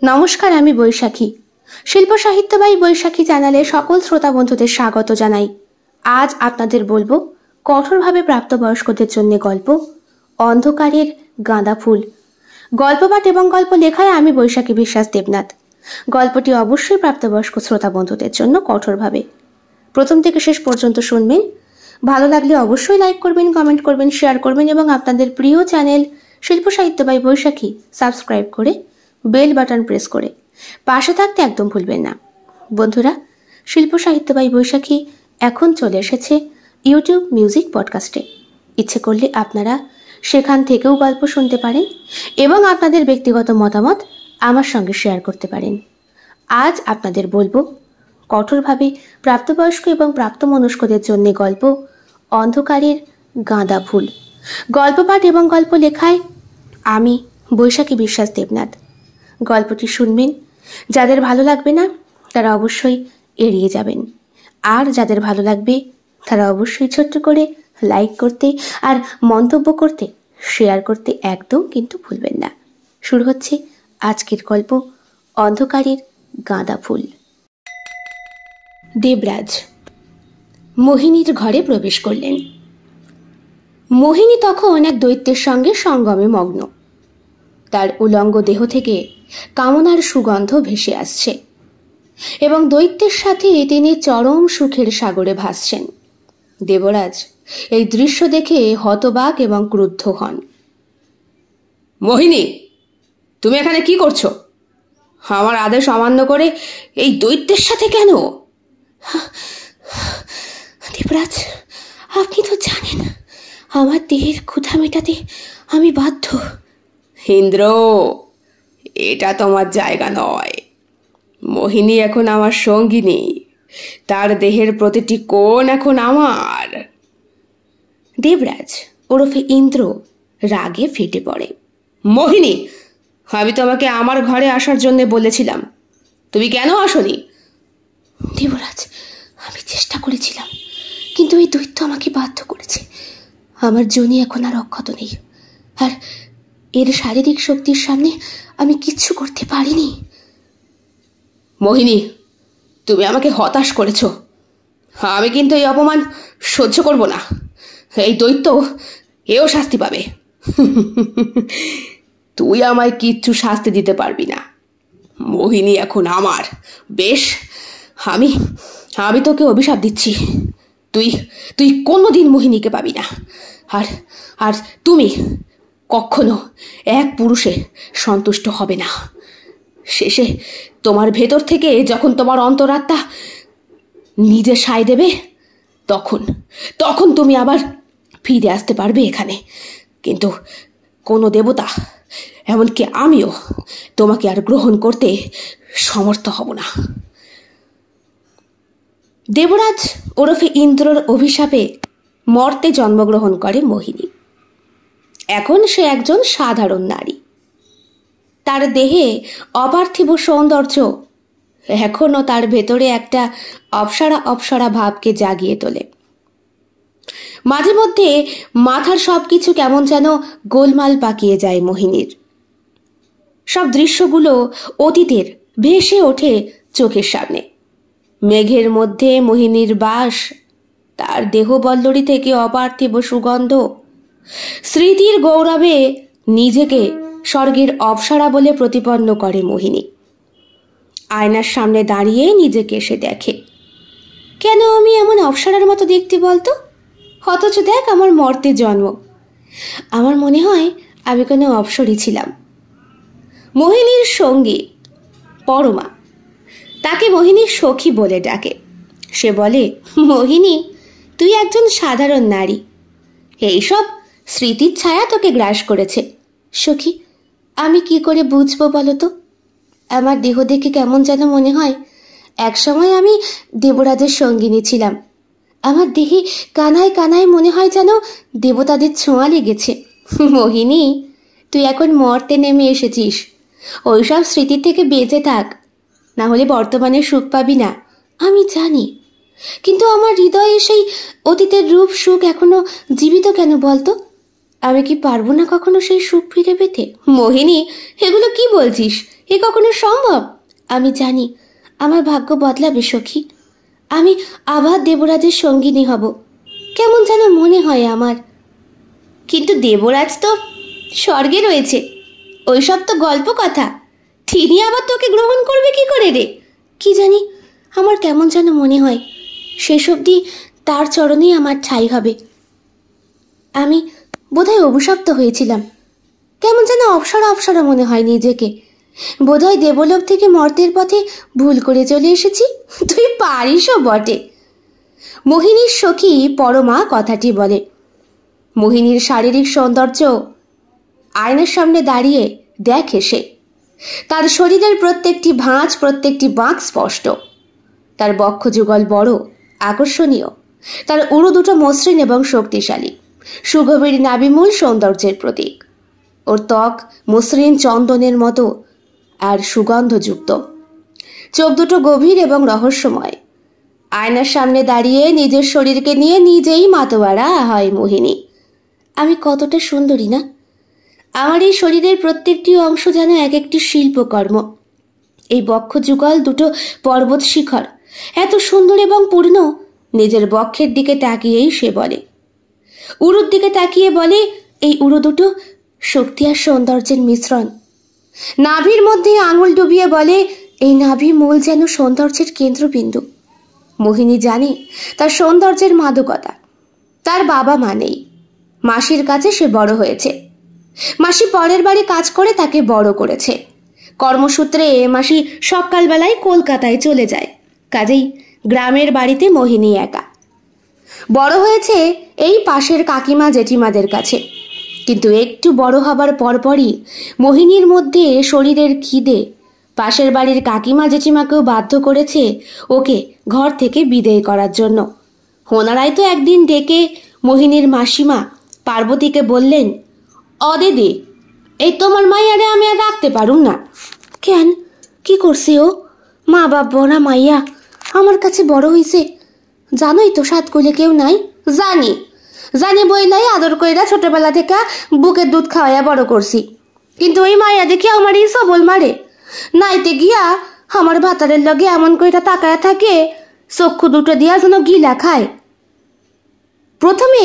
নমস্কার, আমি বৈশাখী। শিল্প সাহিত্য বাই বৈশাখী চ্যানেলে সকল শ্রোতা বন্ধুদের স্বাগত জানাই। আজ আপনাদের বলবো কঠোরভাবে প্রাপ্তবয়স্কদের জন্য গল্প অন্ধকারের গাঁদা ফুল। গল্প পাঠ এবং গল্প লেখায় আমি বৈশাখী বিশ্বাস দেবনাথ। গল্পটি অবশ্যই প্রাপ্তবয়স্ক শ্রোতা বন্ধুদের জন্য কঠোরভাবে। প্রথম থেকে শেষ পর্যন্ত শুনবেন। ভালো লাগলে অবশ্যই লাইক করবেন, কমেন্ট করবেন, শেয়ার করবেন এবং আপনাদের প্রিয় চ্যানেল শিল্প সাহিত্য বাই বৈশাখী সাবস্ক্রাইব করে বেল বাটন প্রেস করে পাশে থাকতে একদম ভুলবেন না। বন্ধুরা, শিল্প সাহিত্য বাই বৈশাখী এখন চলে এসেছে ইউটিউব মিউজিক পডকাস্টে। ইচ্ছে করলে আপনারা সেখান থেকেও গল্প শুনতে পারেন এবং আপনাদের ব্যক্তিগত মতামত আমার সঙ্গে শেয়ার করতে পারেন। আজ আপনাদের বলবো কঠোরভাবে প্রাপ্তবয়স্ক এবং প্রাপ্তমনস্কদের জন্য গল্প অন্ধকারের গাঁদা ফুল। গল্প পাঠ এবং গল্প লেখায় আমি বৈশাখী বিশ্বাস দেবনাথ। গল্পটি শুনবেন। যাদের ভালো লাগবে না তারা অবশ্যই এড়িয়ে যাবেন, আর যাদের ভালো লাগবে তারা অবশ্যই ছোট্ট করে লাইক করতে আর মন্তব্য করতে, শেয়ার করতে একদম কিন্তু ভুলবেন না। শুরু হচ্ছে আজকের গল্প অন্ধকারের গাঁদা ফুল। দেবরাজ মোহিনীর ঘরে প্রবেশ করলেন। মোহিনী তখন এক দৈত্যের সঙ্গে সঙ্গমে মগ্ন। তার উলঙ্গ দেহ থেকে কামনার সুগন্ধ ভেসে আসছে এবং দৈত্যের সাথে তিনি চরম সুখের সাগরে ভাসছেন। দেবরাজ এই দৃশ্য দেখে হতবাক এবং ক্রুদ্ধ হন। মোহিনী, তুমি এখানে কি করছো? আমার আদেশ অমান্য করে এই দৈত্যের সাথে কেন? দেবরাজ, আপনি তো জানেন আমার দেহের ক্ষুধা মেটাতে আমি বাধ্য। ইন্দ্র, এটা তোমার জায়গা নয়। মোহিনী এখন আমার সঙ্গিনী, তার দেহের প্রতিটি কোণ এখন আমার। দেবরাজ ওরফে ইন্দ্র রাগে ফেটে পড়ে। মোহিনী, আমি তোমাকে আমার ঘরে আসার জন্য বলেছিলাম, তুমি কেন আসনি? দেবরাজ, আমি চেষ্টা করেছিলাম, কিন্তু এই দৈত্য আমাকে বাধ্য করেছে। আমার যোনি এখন আর অক্ষত নেই, আর এর শারীরিক শক্তির সামনে আমি কিচ্ছু করতে পারিনি। মোহিনী, তুমি আমাকে হতাশ করেছ। আমি কিন্তু এই অপমান সহ্য করব না। এই দৈত্য এও শাস্তি পাবে। তুই আমায় কিচ্ছু শাস্তি দিতে পারবি না। মোহিনী এখন আমার। বেশ, আমি তোকে অভিশাপ দিচ্ছি। তুই কোনোদিন মোহিনীকে পাবি না। আর তুমি কখনো এক পুরুষে সন্তুষ্ট হবে না। শেষে তোমার ভেতর থেকে যখন তোমার অন্তরাত্মা নিজে সায় দেবে, তখন তুমি আবার ফিরে আসতে পারবে এখানে। কিন্তু কোনো দেবতা, এমনকি আমিও তোমাকে আর গ্রহণ করতে সমর্থ হব না। দেবরাজ ওরফে ইন্দ্রর অভিশাপে মর্তে জন্মগ্রহণ করে মোহিনী। এখন সে একজন সাধারণ নারী। তার দেহে অপার্থিব সৌন্দর্য এখনো তার ভেতরে একটা অপ্সরা অপ্সরা ভাবকে জাগিয়ে তোলে। মাঝে মধ্যে মাথার সবকিছু কেমন যেন গোলমাল পাকিয়ে যায় মোহিনীর। সব দৃশ্যগুলো অতীতের ভেসে ওঠে চোখের সামনে। মেঘের মধ্যে মোহিনীর বাস, তার দেহবল্লরী থেকে অপার্থিব সুগন্ধ, স্মৃতির গৌরবে নিজেকে স্বর্গের অপ্সরা বলে প্রতিপন্ন করে মোহিনী। আয়নার সামনে দাঁড়িয়ে নিজেকে এসে দেখে, কেন আমি এমন অপ্সরার মতো দেখতে বলতো? অথচ দেখ আমার মর্তে জন্ম। আমার মনে হয় আমি কোনো অপ্সরী ছিলাম। মোহিনীর সঙ্গী পরমা, তাকে মোহিনীর সখী বলে ডাকে। সে বলে, মোহিনী, তুই একজন সাধারণ নারী। এইসব স্মৃতির ছায়া তোকে গ্রাস করেছে। সখী, আমি কি করে বুঝবো বলতো? আমার দেহ দেখে কেমন যেন মনে হয় একসময় আমি দেবরাজের সঙ্গিনী ছিলাম। আমার দেহে কানায় কানায় মনে হয় যেন দেবতাদের ছোঁয়া লেগেছে। মোহিনী, তুই এখন মর্তে নেমে এসেছিস। ওইসব স্মৃতি থেকে বেঁচে থাক, না হলে বর্তমানে সুখ পাবি না, আমি জানি। কিন্তু আমার হৃদয়ে সেই অতীতের রূপ সুখ এখনো জীবিত কেন বলতো? আমি কি পারবো না কখনো সেই সুখ ফিরে পেতে? মোহিনী, এগুলো কি বলছিস? এ কখনো সম্ভব? আমি জানি আমার ভাগ্য বদলাবে সখী। আমি আবার দেবরাজের সঙ্গিনী হব, কেমন যেন মনে হয় আমার। কিন্তু দেবরাজ তো স্বর্গে রয়েছে, ওইসব তো গল্প কথা। তিনি আবার তোকে গ্রহণ করবে কি করে রে? কি জানি, আমার কেমন যেন মনে হয় শেষ অবধি তার চরণেই আমার ঠাঁই হবে। আমি বোধহয় অভিশপ্ত হয়েছিলাম, কেমন যেন অপসরা অপসরা মনে হয় নিজেকে। বোধহয় দেবলোক থেকে মর্তের পথে ভুল করে চলে এসেছি। তুই পারিসও বটে। মোহিনীর সখী পরমা কথাটি বলে। মোহিনীর শারীরিক সৌন্দর্য আয়নার সামনে দাঁড়িয়ে দেখে সে। তার শরীরের প্রত্যেকটি ভাঁজ, প্রত্যেকটি বাঁক স্পষ্ট। তার বক্ষ যুগল বড়, আকর্ষণীয়। তার উড়ো দুটো মসৃণ এবং শক্তিশালী। সুগভীর নাভিমূল সৌন্দর্যের প্রতীক। ওর ত্বক মসৃণ চন্দনের মতো আর সুগন্ধযুক্ত। চোখ দুটো গভীর এবং রহস্যময়। আয়নার সামনে দাঁড়িয়ে নিজের শরীরকে নিয়ে নিজেই মাতোয়ারা হয় মোহিনী। আমি কতটা সুন্দরী না? আমার এই শরীরের প্রত্যেকটি অংশ যেন এক একটি শিল্পকর্ম। এই বক্ষ যুগল দুটো পর্বত শিখর এত সুন্দর এবং পূর্ণ। নিজের বক্ষের দিকে তাকিয়েই সে বলে। উরুর দিকে তাকিয়ে বলে, এই উরু দুটো শক্তি আর সৌন্দর্যের মিশ্রণ। নাভির মধ্যে আঙুল ডুবিয়ে বলে, এই নাভি মূল যেন সৌন্দর্যের কেন্দ্রবিন্দু। মোহিনী জানে তার সৌন্দর্যের মাদকতা। তার বাবা মা নেই, মাসির কাছে সে বড় হয়েছে। মাসি পরের বাড়ি কাজ করে তাকে বড় করেছে। কর্মসূত্রে মাসি সকালবেলায় কলকাতায় চলে যায়, কাজেই গ্রামের বাড়িতে মোহিনী একা। বড় হয়েছে এই পাশের কাকিমা জেঠিমাদের কাছে। কিন্তু একটু বড় হবার পরপরই মোহিনীর মধ্যে শরীরের খিদে পাশের বাড়ির কাকিমা জেঠিমাকেও বাধ্য করেছে ওকে ঘর থেকে বিদেয় করার জন্য। ওনারাই তো একদিন ডেকে মোহিনীর মাসিমা পার্বতীকে বললেন, অদিদি, এই তোমার মাইয়ারে আমি আর রাখতে পারুম না। কেন, কি করছে ও? মা বাপ বড়া মাইয়া আমার কাছে বড় হইছে, জানোই তো সাত কোলে কেউ নাই। জানি জানি বইলাই আদর কইরা ছোটবেলা থেকে বুকের দুধ খাওয়াইয়া বড় করছি। কিন্তু ওই মাইয়া দেখি আমার এই সবল মারে। নাইতে গিয়া আমার ভাতারের লগে এমন কইরা তাকায়া থাকে, চক্ষু দুটো দিয়া যেন গিলা খায়। প্রথমে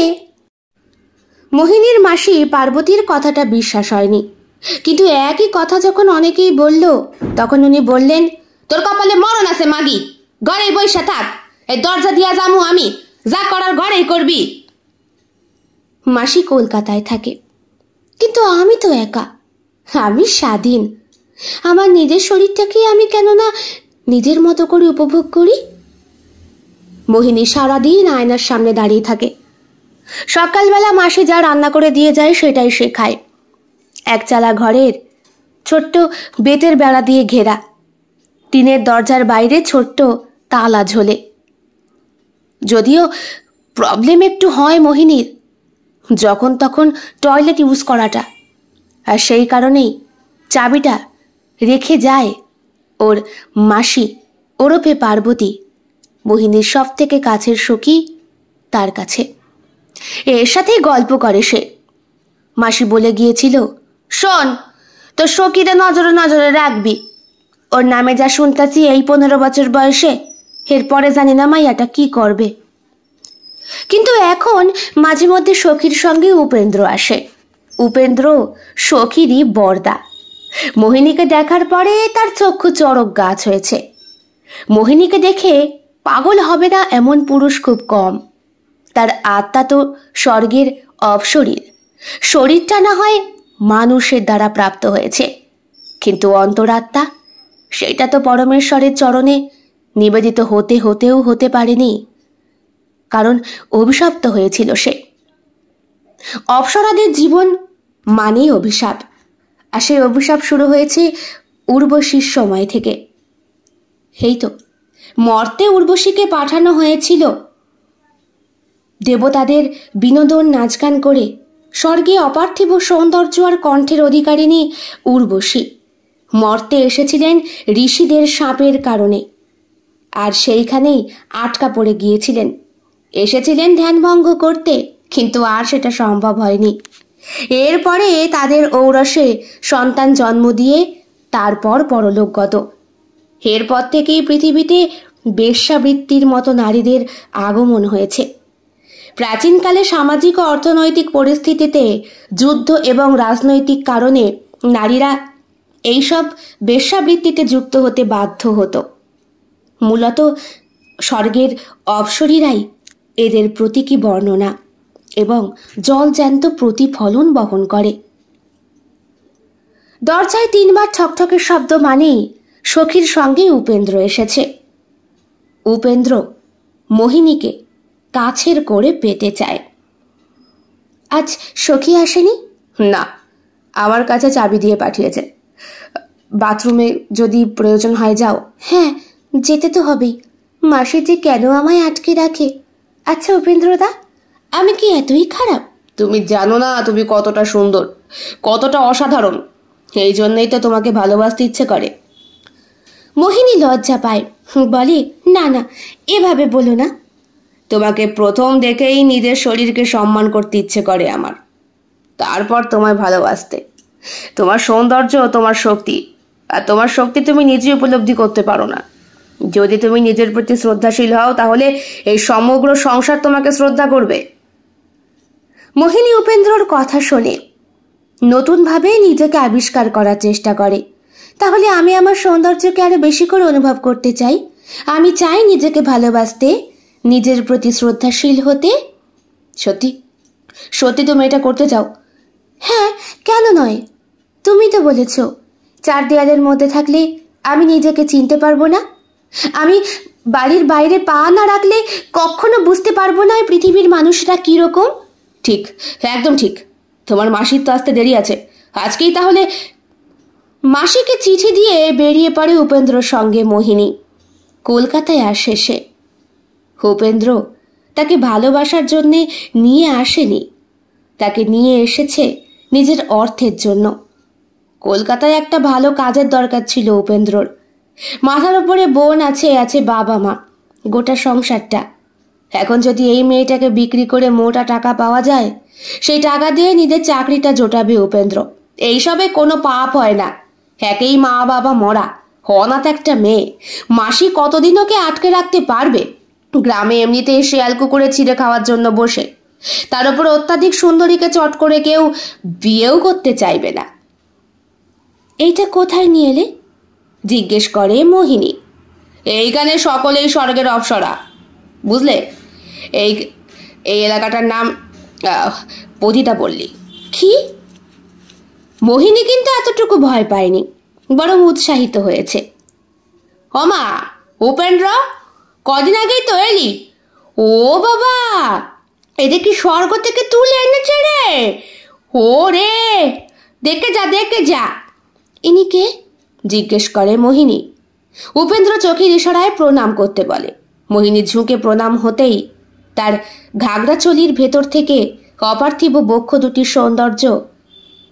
মোহিনীর মাসি পার্বতীর কথাটা বিশ্বাস হয়নি, কিন্তু একই কথা যখন অনেকেই বলল তখন উনি বললেন, তোর কপালে মরণ আছে মাগি, ঘরেই বইসা থাক, এই দরজা দিয়া যামু আমি, যা করার ঘরেই করবি। মাসি কলকাতায় থাকে, কিন্তু আমি তো একা, আমি স্বাধীন। আমার নিজের শরীরটাকে আমি কেন না নিজের মতো করে উপভোগ করি। মোহিনী সারাদিন আয়নার সামনে দাঁড়িয়ে থাকে। সকালবেলা মাসি যা রান্না করে দিয়ে যায় সেটাই সে খায়। একচালা ঘরের ছোট্ট বেতের বেড়া দিয়ে ঘেরা, টিনের দরজার বাইরে ছোট্ট তালা ঝোলে। যদিও প্রবলেম একটু হয় মোহিনীর যখন তখন টয়লেট ইউজ করাটা, আর সেই কারণেই চাবিটা রেখে যায় ওর মাসি ওরফে পার্বতী, মোহিনীর সব থেকে কাছের সখী, তার কাছে। এর সাথেই গল্প করে সে। মাসি বলে গিয়েছিল, শোন, তোর সখীরে নজরে নজরে রাখবি। ওর নামে যা শুনতেছি এই 15 বছর বয়সে, এরপরে জানি না মাইয়াটা কি করবে। কিন্তু এখন মাঝে মধ্যে সখীর সঙ্গে উপেন্দ্র আসে। উপেন্দ্র সখীরই বরদা। মোহিনীকে দেখার পরে তার চক্ষু চড়ক গাছ হয়েছে। মোহিনীকে দেখে পাগল হবে না এমন পুরুষ খুব কম। তার আত্মা তো স্বর্গের অপশরীর, শরীরটা না হয় মানুষের দ্বারা প্রাপ্ত হয়েছে, কিন্তু অন্তরাত্মা সেটা তো পরমেশ্বরের চরণে নিবেদিত হতে হতেও হতে পারেনি, কারণ অভিশপ্ত হয়েছিল সে। অপ্সরাদের জীবন মানেই অভিশাপ, আর সেই অভিশাপ শুরু হয়েছে উর্বশীর সময় থেকে। এই তো মর্তে উর্বশীকে পাঠানো হয়েছিল দেবতাদের বিনোদন নাচগান করে। স্বর্গে অপার্থিব সৌন্দর্য আর কণ্ঠের অধিকারিণী উর্বশী মর্তে এসেছিলেন ঋষিদের শাপের কারণে, আর সেইখানেই আটকা পড়ে গিয়েছিলেন। এসেছিলেন ধ্যানভঙ্গ করতে, কিন্তু আর সেটা সম্ভব হয়নি। এরপরে তাদের ঔরসে সন্তান জন্ম দিয়ে তারপর পরলোকগত। এরপর থেকেই পৃথিবীতে বেশ্যাবৃত্তির মতো নারীদের আগমন হয়েছে। প্রাচীনকালে সামাজিক ও অর্থনৈতিক পরিস্থিতিতে যুদ্ধ এবং রাজনৈতিক কারণে নারীরা এইসব বেশ্যাবৃত্তিতে যুক্ত হতে বাধ্য হতো। মূলত স্বর্গের অপ্সরীরাই এদের প্রতীকী বর্ণনা এবং জলজ্যান্ত প্রতিফলন বহন করে। দরজায় 3 বার ঠকঠকের শব্দ মানেই সখীর সঙ্গে উপেন্দ্র এসেছে। উপেন্দ্র মোহিনীকে কাছের করে পেতে চায়। আজ সখী আসেনি? না, আমার কাছে চাবি দিয়ে পাঠিয়েছে। বাথরুমে যদি প্রয়োজন হয় যাও। হ্যাঁ, যেতে তো হবেই। মাসি যে কেন আমায় আটকে রাখে। আচ্ছা উপেন্দ্রদা, আমি কি এতই খারাপ? তুমি জানো না তুমি কতটা সুন্দর, কতটা অসাধারণ। এই জন্যই তো তোমাকে ভালোবাসতে ইচ্ছে করে। মোহিনী লজ্জা পায়, বলে না না, এভাবে বলো না। তোমাকে প্রথম দেখেই নিজের শরীরকে সম্মান করতে ইচ্ছে করে আমার, তারপর তোমায় ভালোবাসতে। তোমার সৌন্দর্য, তোমার শক্তি, আর তোমার শক্তি তুমি নিজে উপলব্ধি করতে পারো না। যদি তুমি নিজের প্রতি শ্রদ্ধাশীল হও তাহলে এই সমগ্র সংসার তোমাকে শ্রদ্ধা করবে। মোহিনী উপেন্দ্রর কথা শোনে, নতুনভাবে নিজেকে আবিষ্কার করার চেষ্টা করে। তাহলে আমি আমার সৌন্দর্যকে আরো বেশি করে অনুভব করতে চাই। আমি চাই নিজেকে ভালোবাসতে, নিজের প্রতি শ্রদ্ধাশীল হতে। সত্যি সত্যি তুমি এটা করতে চাও? হ্যাঁ, কেন নয়? তুমি তো বলেছ 4 দেয়ালের মধ্যে থাকলে আমি নিজেকে চিনতে পারবো না। আমি বাড়ির বাইরে পা না রাখলে কখনো বুঝতে পারবো না পৃথিবীর মানুষরা কিরকম। ঠিক, একদম ঠিক। তোমার মাসির তো আসতে দেরি আছে, আজকেই তাহলে। মাসিকে চিঠি দিয়ে বেরিয়ে পড়ে উপেন্দ্রর সঙ্গে মোহিনী। কলকাতায় আসে সে। উপেন্দ্র তাকে ভালোবাসার জন্যে নিয়ে আসেনি, তাকে নিয়ে এসেছে নিজের অর্থের জন্য। কলকাতায় একটা ভালো কাজের দরকার ছিল উপেন্দ্রর। মাথার উপরে বোন আছে, আছে বাবা মা, গোটা সংসারটা। এখন যদি এই মেয়েটাকে বিক্রি করে মোটা টাকা পাওয়া যায়, সেই টাকা দিয়ে নিজের চাকরিটা জোটাবে উপেন্দ্র। এইসবে কোনো পাপ হয় না। একেই মা বাবা মরা, অনাথ একটা মেয়ে। মাসি কতদিন ওকে আটকে রাখতে পারবে? গ্রামে এমনিতেই শেয়াল কুকুরে ছিঁড়ে খাওয়ার জন্য বসে, তার উপর অত্যাধিক সুন্দরীকে চট করে কেউ বিয়েও করতে চাইবে না। এইটা কোথায় নিয়ে এলে? জিজ্ঞেস করে মোহিনী। এইখানে সকলেই স্বর্গের অপ্সরা, বুঝলে? এই এই এলাকাটার নাম পতিতা পল্লী। কি? মোহিনী কিন্তু এতটুকু ভয় পায়নি, বরং উৎসাহিত হয়েছে। ওমা উপেন্দ্র, কদিন আগেই তো এলি। ও বাবা, এদের কি স্বর্গ থেকে তুলে এনেছে রে। ও রে, দেখে যা দেখে যা। ইনি কে? জিজ্ঞেস করে মোহিনী। উপেন্দ্র চোখের ইশারায় প্রণাম করতে বলে। মোহিনী ঝুঁকে প্রণাম হতেই তার ঘাগরা চলির ভেতর থেকে অপার্থিব বক্ষ দুটির সৌন্দর্য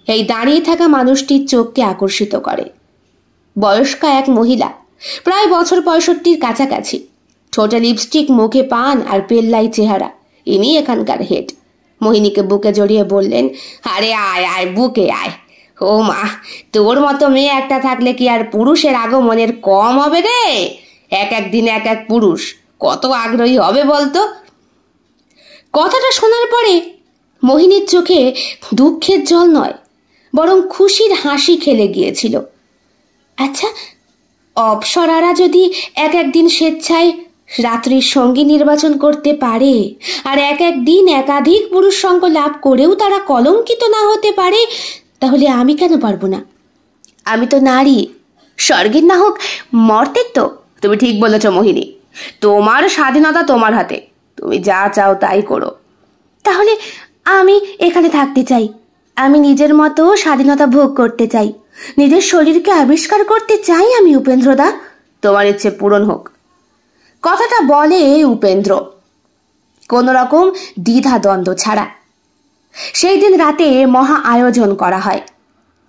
এই দাঁড়িয়ে থাকা মানুষটির চোখকে আকর্ষিত করে। বয়স্কা এক মহিলা, প্রায় বছর 65-র কাছাকাছি। ঠোঁটে লিপস্টিক, মুখে পান আর পেল্লাই চেহারা। ইনি এখানকার হেড। মোহিনীকে বুকে জড়িয়ে বললেন, আরে আয় আয়, বুকে আয়। ও মা, তোর মতো মেয়ে একটা থাকলে কি আর পুরুষের আগমনের কম হবে রে? এক এক দিন এক এক পুরুষ, কত আগ্রহী হবে বলতো। কথাটা শোনার পরে মোহিনীর চোখে দুঃখের জল নয়, বরং খুশির হাসি খেলে গিয়েছিল। আচ্ছা, অপ্সরারা যদি এক একদিন স্বেচ্ছায় রাত্রির সঙ্গী নির্বাচন করতে পারে, আর এক একদিন একাধিক পুরুষ সঙ্গ লাভ করেও তারা কলঙ্কিত না হতে পারে, তাহলে আমি কেন পারবো না? আমি তো নারী, স্বর্গের না হোক মর্তের তো। তুমি ঠিক বলেছ মোহিনী, তোমার স্বাধীনতা তোমার হাতে, তুমি যা চাও তাই করো। তাহলে আমি এখানে থাকতে চাই। আমি নিজের মতো স্বাধীনতা ভোগ করতে চাই, নিজের শরীরকে আবিষ্কার করতে চাই আমি উপেন্দ্রদা। তোমার ইচ্ছে পূরণ হোক। কথাটা বলে উপেন্দ্র কোন রকম দ্বিধা দ্বন্দ্ব ছাড়া। সেই দিন রাতে মহা আয়োজন করা হয়।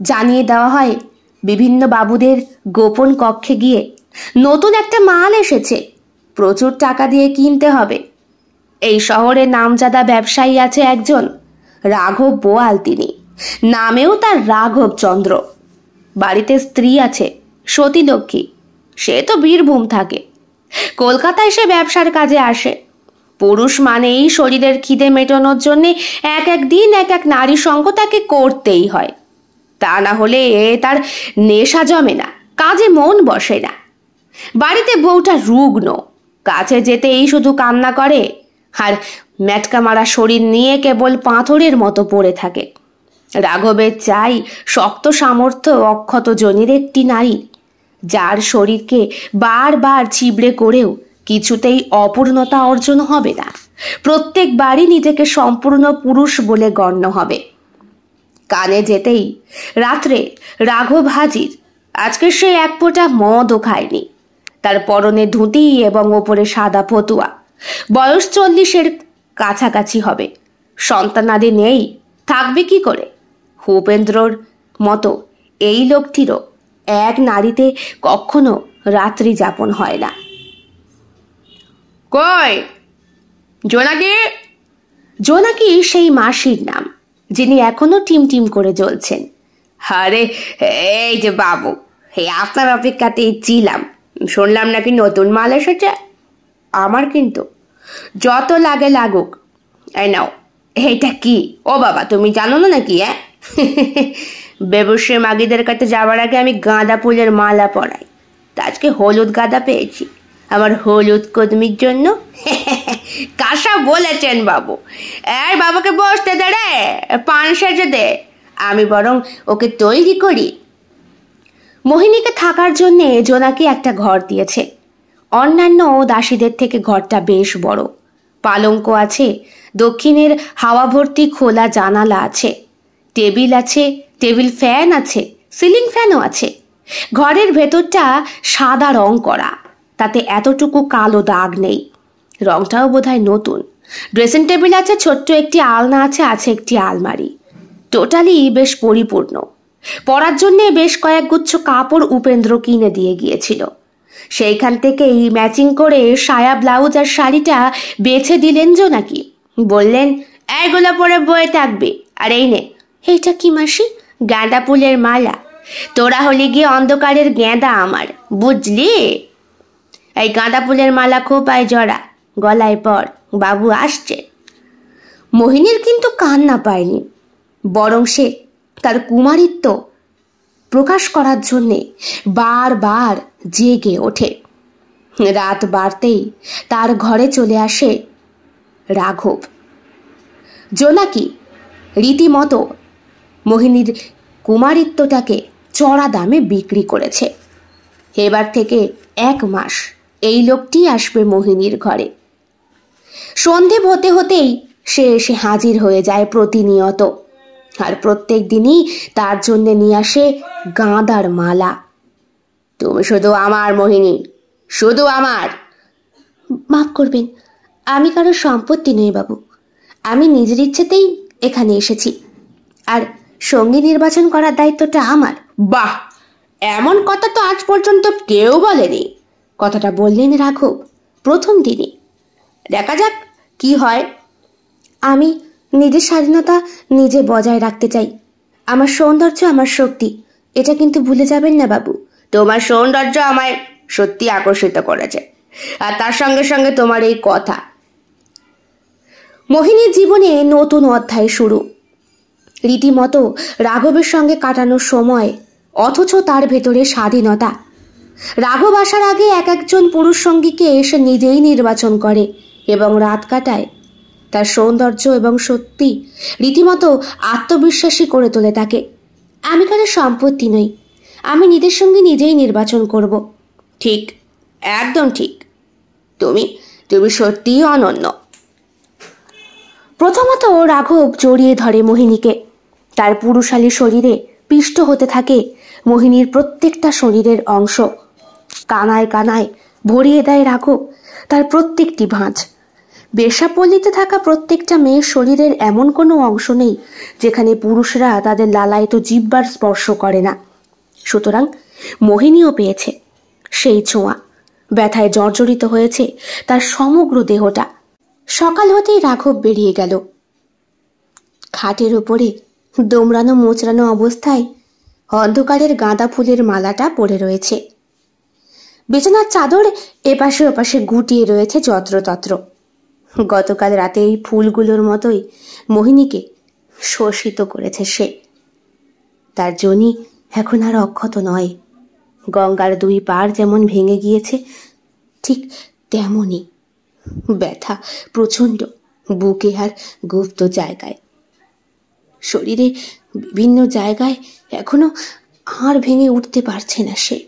জানিয়ে দেওয়া হয় বিভিন্ন বাবুদের গোপন কক্ষে গিয়ে নতুন একটা মাল এসেছে, প্রচুর টাকা দিয়ে কিনতে হবে। এই শহরে নামজাদা ব্যবসায়ী আছে একজন, রাঘব বোয়াল। তিনি নামেও তার রাঘব চন্দ্র। বাড়িতে স্ত্রী আছে, সতী লক্ষ্মী। সে তো বীরভূম থাকে, কলকাতায় সে ব্যবসার কাজে আসে। পুরুষ মানেই শরীরের খিদে মেটানোর জন্য এক এক দিন এক এক নারী সঙ্গ তাকে করতেই হয়। তা না হলে তার নেশা জমে না, কাজে মন বসে না। বাড়িতে বউটা রুগ্ন, কাছে যেতেই শুধু কান্না করে, আর ম্যাটকা মারা শরীর নিয়ে কেবল পাথরের মতো পড়ে থাকে। রাঘবের চাই শক্ত সামর্থ্য অক্ষত জনির একটি নারী, যার শরীরকে বারবার ছিবড়ে করেও কিছুতেই অপূর্ণতা অর্জন হবে না। প্রত্যেকবারই নিজেকে সম্পূর্ণ পুরুষ বলে গণ্য হবে। কানে যেতেই রাত্রে রাঘব হাজির। আজকে সে এক ফোঁটা মদও খায়নি। তার পরনে ধুতি এবং ওপরে সাদা ফতুয়া। বয়স 40-এর কাছাকাছি হবে। সন্তানাদি নেই, থাকবে কি করে? উপেন্দ্রর মতো এই লোকটিরও এক নারীতে কখনো রাত্রি যাপন হয় না। কই জোনাকি? জোনাকি সেই মাসির নাম, যিনি এখনো টিমটিম করে জ্বলছেন। আরে এই যে বাবু, আপনার অপেক্ষাতেই ছিলাম। শুনলাম নাকি নতুন মাল এসেছে। আমার কিন্তু যত লাগে লাগুক। এই নাও, এইটা কি? ও বাবা, তুমি জানো না নাকি? ব্যবসায়ী মাগিদের কাছে যাওয়ার আগে আমি গাঁদা ফুলের মালা পরাই। তা আজকে হলুদ গাঁদা পেয়েছি আমার হলুদ কদমির জন্য। কাঁসা বলেছেন বাবু। এই বাবাকে বসতে দে রে, পান সেজে দে, আমি বরং ওকে তৈরি করি। মোহিনীকে থাকার জন্য জোনাকি একটা ঘর দিয়েছে। অন্যান্য দাসীদের থেকে ঘরটা বেশ বড়। পালঙ্ক আছে, দক্ষিণের হাওয়া ভর্তি খোলা জানালা আছে, টেবিল আছে, টেবিল ফ্যান আছে, সিলিং ফ্যানও আছে। ঘরের ভেতরটা সাদা রং করা, তাতে এতটুকু কালো দাগ নেই। রংটাও বোধহয় নতুন। ড্রেসিং টেবিল আছে, ছোট্ট একটি আলনা আছে, আছে একটি আলমারি। টোটালি বেশ পরিপূর্ণ। পরার জন্য বেশ কয়েক গুচ্ছ কাপড় উপেন্দ্র কিনে দিয়ে গিয়েছিল। সেইখান থেকেই ম্যাচিং করে সায়া, ব্লাউজ আর শাড়িটা বেছে দিলেন জোনাকি। বললেন, এইগুলো পরে বয়ে থাকবে। আর এই নে, এইটা কি মাসি? গাঁদা ফুলের মালা। তোরা হলে গিয়ে অন্ধকারের গেঁদা আমার, বুঝলি? এই গাঁদা ফুলের মালা খোপায় জড়া, গলায় পর, বাবু আসছে। মোহিনীর কিন্তু কান্না পায়নি, বরং সে তার কুমারিত্ব প্রকাশ করার জন্যে বারবার জেগে ওঠে। রাত বাড়তেই তার ঘরে চলে আসে রাঘব। জোনাকি রীতিমতো মোহিনীর কুমারিত্বটাকে চড়া দামে বিক্রি করেছে। এবার থেকে 1 মাস এই লোকটি আসবে মোহিনীর ঘরে। সন্ধে হতে হতেই সে এসে হাজির হয়ে যায় প্রতিনিয়ত, আর প্রত্যেক দিনই তার জন্য নিয়ে আসে গাঁদার মালা। তুমি শুধু আমার মোহিনী, শুধু আমার। মাফ করবেন, আমি কারো সম্পত্তি নই বাবু। আমি নিজের ইচ্ছেতেই এখানে এসেছি, আর সঙ্গী নির্বাচন করার দায়িত্বটা আমার। বাহ, এমন কথা তো আজ পর্যন্ত কেউ বলেনি। কথাটা বললেন রাঘব প্রথম দিনই। দেখা যাক কি হয়। আমি নিজের স্বাধীনতা নিজে বজায় রাখতে চাই। আমার সৌন্দর্য আমার শক্তি, এটা কিন্তু ভুলে যাবেন না বাবু। তোমার সৌন্দর্য আমায় সত্যি আকর্ষিত করেছে, আর তার সঙ্গে সঙ্গে তোমার এই কথা। মোহিনীর জীবনে নতুন অধ্যায় শুরু। রীতিমতো রাঘবের সঙ্গে কাটানোর সময়, অথচ তার ভেতরে স্বাধীনতা। রাঘব আসার আগে এক একজন পুরুষ সঙ্গীকে এসে নিজেই নির্বাচন করে এবং রাত কাটায়। তার সৌন্দর্য এবং সত্যি রীতিমতো আত্মবিশ্বাসী করে তোলে তাকে। আমি কারো সম্পত্তি নই, আমি নিজের সঙ্গে নিজেই নির্বাচন করব। ঠিক, একদম ঠিক। তুমি তুমি সত্যিই অনন্য। প্রথমত রাঘব জড়িয়ে ধরে মোহিনীকে। তার পুরুষালী শরীরে পিষ্ট হতে থাকে মোহিনীর প্রত্যেকটা শরীরের অংশ। কানায় কানায় ভরিয়ে দেয় রাঘব তার প্রত্যেকটি ভাঁজ। বেশ্যাপল্লীতে থাকা প্রত্যেকটা মেয়ের শরীরের এমন কোনো অংশ নেই যেখানে পুরুষরা তাদের লালায়িত জিহ্বার স্পর্শ করে না। সুতরাং মোহিনীও পেয়েছে সেই ছোঁয়া। ব্যথায় জর্জরিত হয়েছে তার সমগ্র দেহটা। সকাল হতেই রাঘব বেরিয়ে গেল। খাটের উপরে দোমড়ানো মোচড়ানো অবস্থায় অন্ধকারের গাঁদা ফুলের মালাটা পড়ে রয়েছে। বিছানার চাদর এপাশে ওপাশে গুটিয়ে রয়েছে যত্রতত্র। গতকাল রাতে এই ফুলগুলোর মতোই মোহিনীকে শোষিত করেছে সে। তার জনি এখন আর অক্ষত নয়। গঙ্গার দুই পাড় যেমন ভেঙে গিয়েছে, ঠিক তেমনই ব্যথা প্রচণ্ড বুকে আর গুপ্ত জায়গায়। শরীরে বিভিন্ন জায়গায় এখনো আর ভেঙে উঠতে পারছে না সে।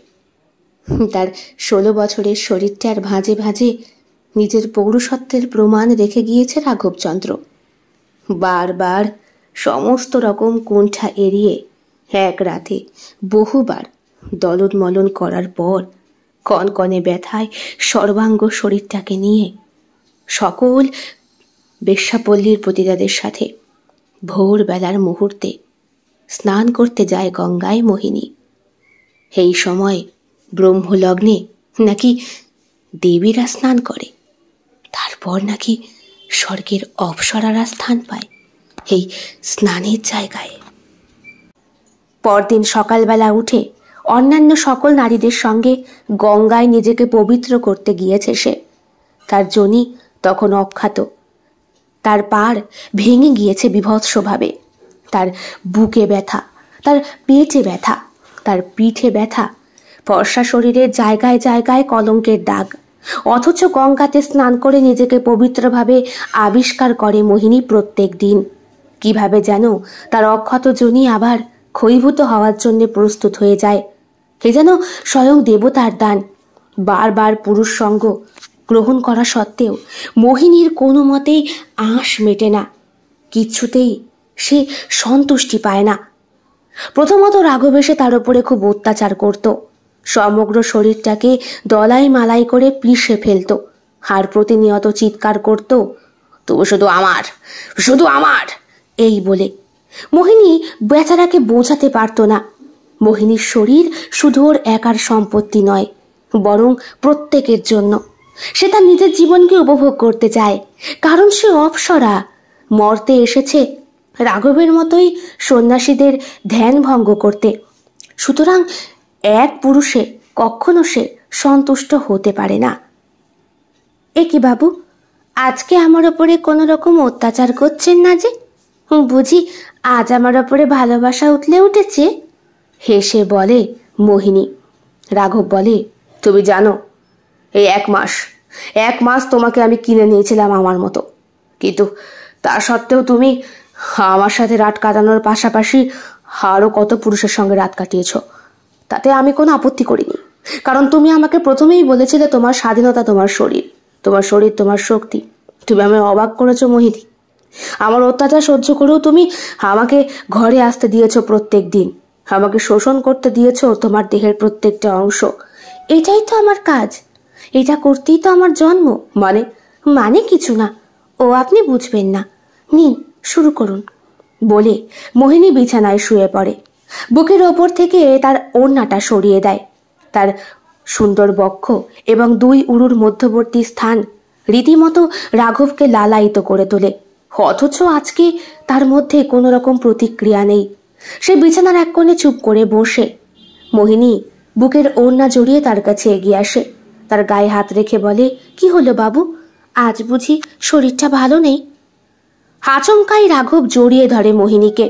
তার 16 বছরের শরীরটার ভাঁজে ভাঁজে নিজের পৌরুষত্বের প্রমাণ রেখে গিয়েছে রাঘবচন্দ্র। বারবার সমস্ত রকম কুণ্ঠা এড়িয়ে এক রাতে বহুবার দলন মলন করার পর কনকনে ব্যথায় সর্বাঙ্গ শরীরটাকে নিয়ে সকল বেশ্যাপল্লীর পতিতাদের সাথে ভোরবেলার মুহূর্তে স্নান করতে যায় গঙ্গায় মোহিনী। এই সময় ব্রহ্মলগ্নে নাকি দেবীরা স্নান করে, তারপর নাকি স্বর্গের অপ্সরারা স্থান পায় এই স্নানের জায়গায়। পরদিন সকালবেলা উঠে অন্যান্য সকল নারীদের সঙ্গে গঙ্গায় নিজেকে পবিত্র করতে গিয়েছে সে। তার জনি তখন অখ্যাত। তার পাড় ভেঙে গিয়েছে বিভৎসভাবে। তার বুকে ব্যথা, তার পেটে ব্যথা, তার পিঠে ব্যথা, ফর্সা শরীরের জায়গায় জায়গায় কলঙ্কের দাগ। অথচ গঙ্গাতে স্নান করে নিজেকে পবিত্রভাবে আবিষ্কার করে মোহিনী প্রত্যেক দিন। কিভাবে যেন তার অক্ষত জনি আবার ক্ষয়ীভূত হওয়ার জন্য প্রস্তুত হয়ে যায়। কে যেন স্বয়ং দেবতার দান। বারবার পুরুষ সঙ্গ গ্রহণ করা সত্ত্বেও মোহিনীর কোনো মতেই আঁশ মেটে না, কিচ্ছুতেই সে সন্তুষ্টি পায় না। প্রথমত রাঘব এসে তার উপরে খুব অত্যাচার করত। সমগ্র শরীরটাকে দলাই মালাই করে পিষে ফেলত আর প্রতিনিয়ত চিৎকার করত, তবু শুধু আমার, শুধু আমার এই বলে। মোহিনী বেচারাকে বোঝাতে পারত না মোহিনীর শরীর শুধু ওর একার সম্পত্তি নয়, বরং প্রত্যেকের জন্য। সে তার নিজের জীবনকে উপভোগ করতে চায়, কারণ সে অপ্সরা। মর্তে এসেছে রাঘবের মতোই সন্ন্যাসীদের ধ্যান ভঙ্গ করতে। সুতরাং এক পুরুষে কখনো সে সন্তুষ্ট হতে পারে না। এ কি বাবু, আজকে আমার ওপরে কোনো রকম অত্যাচার করছেন না যে? বুঝি আজ আমার ওপরে ভালোবাসা উঠলে উঠেছে? হেসে বলে মোহিনী। রাঘব বলে, তুমি জানো, এই 1 মাস তোমাকে আমি কিনে নিয়েছিলাম আমার মতো, কিন্তু তা সত্ত্বেও তুমি আমার সাথে রাত কাটানোর পাশাপাশি আরো কত পুরুষের সঙ্গে রাত কাটিয়েছ। তাতে আমি কোনো আপত্তি করিনি, কারণ তুমি আমাকে প্রথমেই বলেছিলে তোমার স্বাধীনতা তোমার শরীর, তোমার শরীর তোমার শক্তি। তুমি আমায় অবাক করেছো মোহিনী। আমার অত্যাচার সহ্য করেও তুমি আমাকে ঘরে আসতে দিয়েছো প্রত্যেক দিন, আমাকে শোষণ করতে দিয়েছো তোমার দেহের প্রত্যেকটা অংশ। এটাই তো আমার কাজ, এটা করতেই তো আমার জন্ম। মানে কিছু না, ও আপনি বুঝবেন না। নিন শুরু করুন বলে মোহিনী বিছানায় শুয়ে পড়ে। বুকের ওপর থেকে তার ওড়নাটা সরিয়ে দেয়। তার সুন্দর বক্ষ এবং 2 উরুর মধ্যবর্তী স্থান রীতিমতো রাঘবকে লালায়িত করে তোলে। অথচ আজকে তার মধ্যে কোনো রকম প্রতিক্রিয়া নেই। সে বিছানার এক কোণে চুপ করে বসে। মোহিনী বুকের ওড়না জড়িয়ে তার কাছে এগিয়ে আসে, তার গায়ে হাত রেখে বলে, কি হলো বাবু, আজ বুঝি শরীরটা ভালো নেই? আচমকাই রাঘব জড়িয়ে ধরে মোহিনীকে।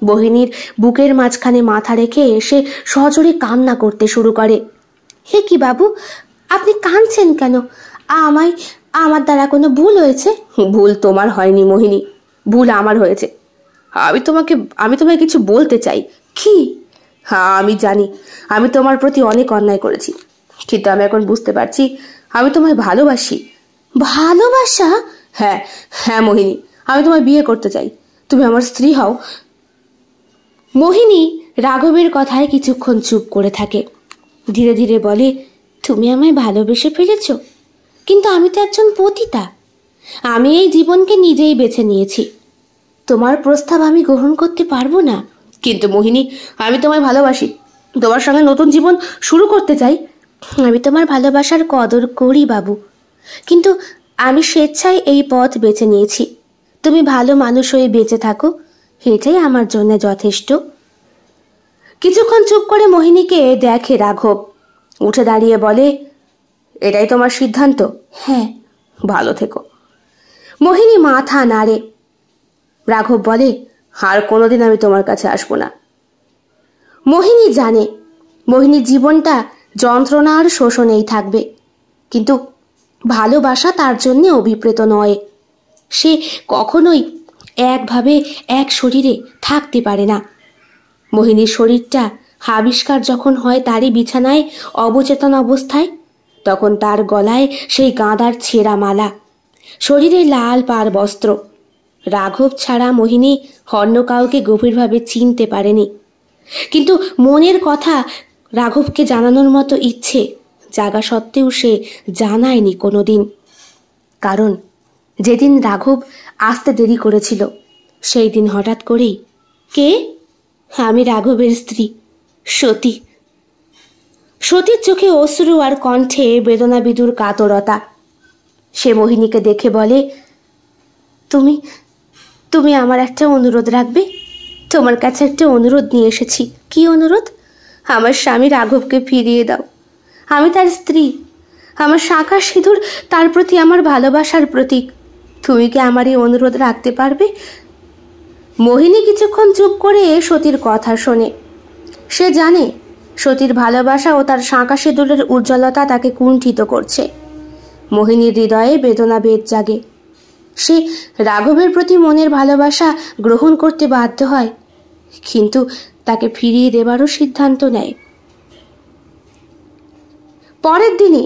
মোহিনীর বুকের মাঝখানে মাথা রেখে এসে সজোরে কান্না করতে শুরু করে। হে কি বাবু, আপনি কাঁদছেন কেন? আমার দ্বারা কোনো ভুল হয়েছে? ভুল তোমার হয়নি মোহিনী, ভুল আমার হয়েছে। আমি তোমায় কিছু বলতে চাই। কি? আমি জানি আমি তোমার প্রতি অনেক অন্যায় করেছি, কিন্তু আমি এখন বুঝতে পারছি আমি তোমায় ভালোবাসি। ভালোবাসা? হ্যাঁ হ্যাঁ মোহিনী, আমি তোমায় বিয়ে করতে চাই, তুমি আমার স্ত্রী হও। মোহিনী রাঘবের কথায় কিছুক্ষণ চুপ করে থাকে, ধীরে ধীরে বলে, তুমি আমায় ভালোবেসে ফেলেছ, কিন্তু আমি তো একজন পতিতা। আমি এই জীবনকে নিজেই বেছে নিয়েছি, তোমার প্রস্তাব আমি গ্রহণ করতে পারবো না। কিন্তু মোহিনী, আমি তোমায় ভালোবাসি, তোমার সঙ্গে নতুন জীবন শুরু করতে চাই। আমি তোমার ভালোবাসার কদর করি বাবু, কিন্তু আমি স্বেচ্ছায় এই পথ বেছে নিয়েছি। তুমি ভালো মানুষ হয়ে বেঁচে থাকো, এটাই আমার জন্য যথেষ্ট। কিছুক্ষণ চুপ করে মোহিনীকে দেখে রাঘব। উঠে দাঁড়িয়ে বলে, এটাই তোমার সিদ্ধান্ত? হ্যাঁ। ভালো থেকো। মোহিনী মাথা নাড়ে। রাঘব বলে, আর কোনোদিন আমি তোমার কাছে আসবো না। মোহিনী জানে মোহিনীর জীবনটা যন্ত্রণা আর শোষণেই থাকবে, কিন্তু ভালোবাসা তার জন্য অভিপ্রেত নয়। সে কখনোই একভাবে এক শরীরে থাকতে পারে না। মোহিনীর শরীরটা আবিষ্কার যখন হয় তারই বিছানায় অবচেতন অবস্থায়, তখন তার গলায় সেই গাঁদার ছেঁড়া মালা, শরীরে লাল পাড় বস্ত্র। রাঘব ছাড়া মোহিনী অন্য কাউকে গভীরভাবে চিনতে পারেনি, কিন্তু মনের কথা রাঘবকে জানানোর মতো ইচ্ছে জাগা সত্ত্বেও সে জানায়নি কোনোদিন। কারণ যেদিন রাঘব আসতে দেরি করেছিল সেই দিন হঠাৎ করেই, কে? আমি রাঘবের স্ত্রী সতী। সতীর চোখে অশ্রু আর কণ্ঠে বেদনা বিদুর কাতরতা। সে মোহিনীকে দেখে বলে, তুমি তুমি আমার একটা অনুরোধ রাখবে? তোমার কাছে একটা অনুরোধ নিয়ে এসেছি। কি অনুরোধ? আমার স্বামী রাঘবকে ফিরিয়ে দাও। আমি তার স্ত্রী, আমার শাঁখা সিঁদুর তার প্রতি আমার ভালোবাসার প্রতীক। তুমি কি আমার এই অনুরোধ রাখতে পারবে? মোহিনী কিছুক্ষণ চুপ করে সতীর কথা শোনে। সে জানে সতীর ভালোবাসা ও তার শাঁখা সিঁদুরের উজ্জ্বলতা তাকে কুণ্ঠিত করছে। মোহিনীর হৃদয়ে বেদনা বেদ জাগে। সে রাঘবের প্রতি মনের ভালোবাসা গ্রহণ করতে বাধ্য হয়, কিন্তু তাকে ফিরিয়ে দেবারও সিদ্ধান্ত নেয়। পরের দিনে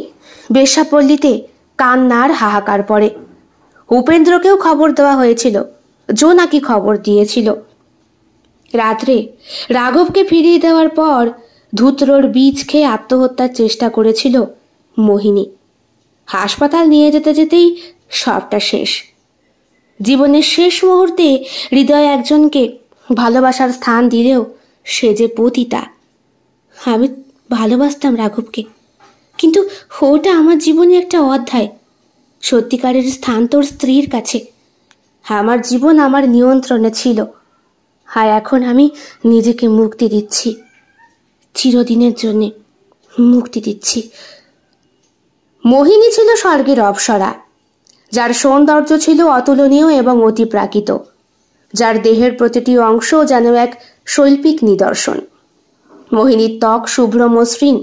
বেশ্যাপল্লীতে কান্নার হাহাকার পড়ে। উপেন্দ্রকেও খবর দেওয়া হয়েছিল, জো নাকি খবর দিয়েছিল। রাত্রে রাঘবকে ফিরিয়ে দেওয়ার পর ধুতরোর বীজ খেয়ে আত্মহত্যার চেষ্টা করেছিল মোহিনী। হাসপাতাল নিয়ে যেতে যেতেই সবটা শেষ। জীবনের শেষ মুহূর্তে হৃদয় একজনকে ভালোবাসার স্থান দিলেও সে যে পতিতা। আমি ভালোবাসতাম রাঘবকে, কিন্তু ওটা আমার জীবনে একটা অধ্যায়। সত্যিকারের স্থান তোর স্ত্রীর কাছে। আমার জীবন আমার নিয়ন্ত্রণে ছিল, আর এখন আমি নিজেকে মুক্তি দিচ্ছি, চিরদিনের জন্যে মুক্তি দিচ্ছি। মোহিনী ছিল স্বর্গের অপ্সরা, যার সৌন্দর্য ছিল অতুলনীয় এবং অতিপ্রাকৃত, যার দেহের প্রতিটি অংশ যেন এক শৈল্পিক নিদর্শন। মোহিনীর ত্বক শুভ্র মসৃণ,